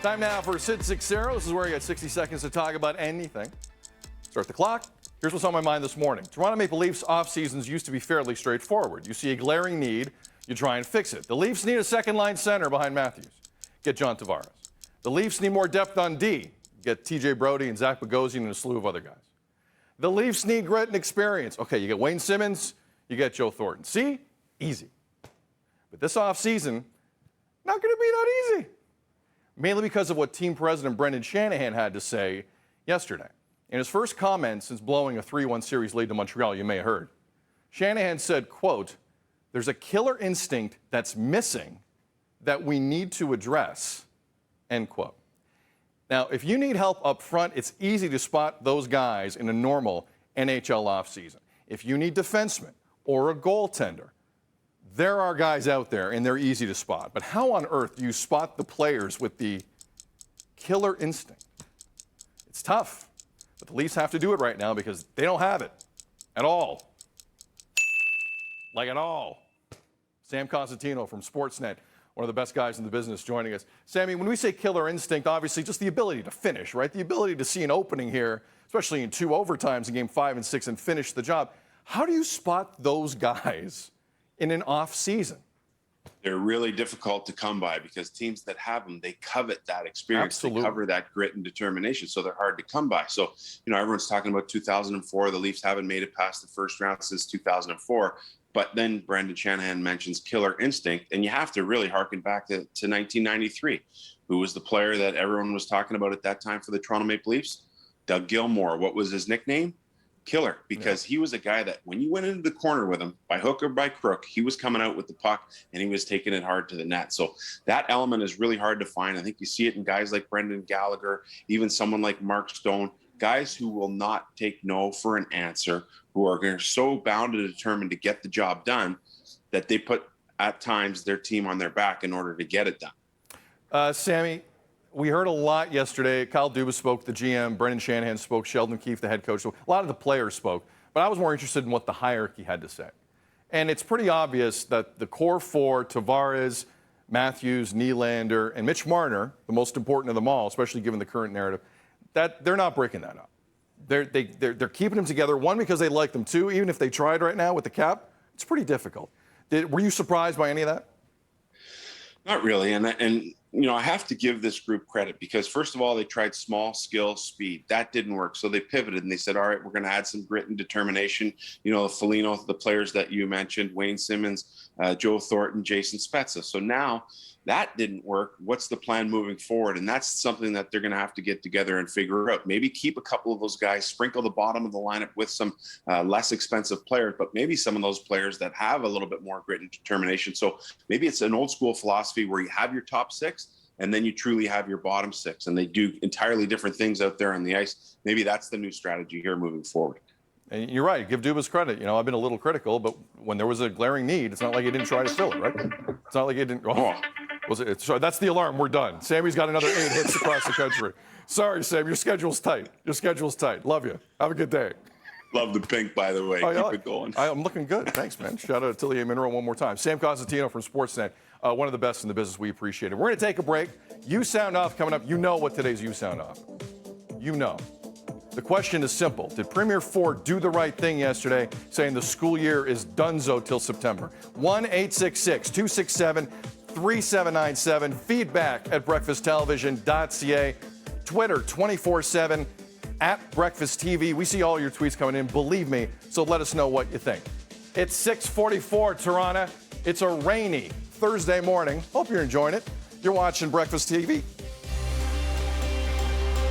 Time now for Sid 6-0. This is where you got 60 seconds to talk about anything. Start the clock. Here's what's on my mind this morning. Toronto Maple Leafs off-seasons used to be fairly straightforward. You see a glaring need, you try and fix it. The Leafs need a second-line center behind Matthews. Get John Tavares. The Leafs need more depth on D. Get TJ Brodie and Zach Bogosian and a slew of other guys. The Leafs need grit and experience. Okay, you get Wayne Simmons, you get Joe Thornton. See? Easy. But this offseason, not going to be that easy. Mainly because of what team president Brendan Shanahan had to say yesterday. In his first comment since blowing a 3-1 series lead to Montreal, you may have heard, Shanahan said, quote, "There's a killer instinct that's missing that we need to address," end quote. Now, if you need help up front, it's easy to spot those guys in a normal NHL offseason. If you need defensemen or a goaltender, there are guys out there, and they're easy to spot. But how on earth do you spot the players with the killer instinct? It's tough. But the Leafs have to do it right now because they don't have it at all. Like at all. Sam Consentino from Sportsnet, one of the best guys in the business, joining us. Sammy, when we say killer instinct, obviously just the ability to finish, right? The ability to see an opening here, especially in 2 overtimes in Game 5 and 6, and finish the job. How do you spot those guys in an off season? They're really difficult to come by because teams that have them, they covet that experience. Absolutely. They cover that grit and determination, so they're hard to come by. So, everyone's talking about 2004. The Leafs haven't made it past the first round since 2004. But then Brendan Shanahan mentions killer instinct, and you have to really harken back to 1993. Who was the player that everyone was talking about at that time for the Toronto Maple Leafs? Doug Gilmour. What was his nickname? Killer, because he was a guy that when you went into the corner with him, by hook or by crook, he was coming out with the puck and he was taking it hard to the net. So that element is really hard to find. I think you see it in guys like Brendan Gallagher, even someone like Mark Stone, guys who will not take no for an answer, who are so bound and determined to get the job done that they put, at times, their team on their back in order to get it done. Sammy, we heard a lot yesterday. Kyle Dubas spoke, the GM. Brendan Shanahan spoke. Sheldon Keefe, the head coach. So a lot of the players spoke. But I was more interested in what the hierarchy had to say. And it's pretty obvious that the core four, Tavares, Matthews, Nylander, and Mitch Marner, the most important of them all, especially given the current narrative, that they're not breaking that up. They're keeping them together, one, because they like them, two, even if they tried right now with the cap, it's pretty difficult. Were you surprised by any of that? Not really. And I have to give this group credit because, first of all, they tried small, skill, speed. That didn't work. So they pivoted and they said, all right, we're going to add some grit and determination. Foligno, the players that you mentioned, Wayne Simmons, Joe Thornton, Jason Spezza. So now that didn't work. What's the plan moving forward? And that's something that they're going to have to get together and figure out. Maybe keep a couple of those guys, sprinkle the bottom of the lineup with some less expensive players, but maybe some of those players that have a little bit more grit and determination. So maybe it's an old school philosophy where you have your top 6 and then you truly have your bottom 6, and they do entirely different things out there on the ice. Maybe that's the new strategy here moving forward. And you're right. Give Dubas credit. I've been a little critical, but when there was a glaring need, it's not like he didn't try to fill it, right? It's not like he didn't. Was it? So that's the alarm. We're done. Sammy's got another 8 hits across the country. Sorry, Sam. Your schedule's tight. Love you. Have a good day. Love the pink, by the way. Keep it going. I'm looking good. Thanks, man. Shout out to Tilly Monroe one more time. Sam Consentino from Sportsnet, one of the best in the business. We appreciate it. We're going to take a break. You Sound Off coming up. You know what today's You Sound Off. You know. The question is simple. Did Premier Ford do the right thing yesterday, saying the school year is donezo till September? 1-866-267-3797. Feedback at breakfasttelevision.ca. Twitter 24/7 at Breakfast TV. We see all your tweets coming in, believe me, so let us know what you think. It's 6:44 Toronto. It's a rainy Thursday morning. Hope you're enjoying it. You're watching Breakfast TV.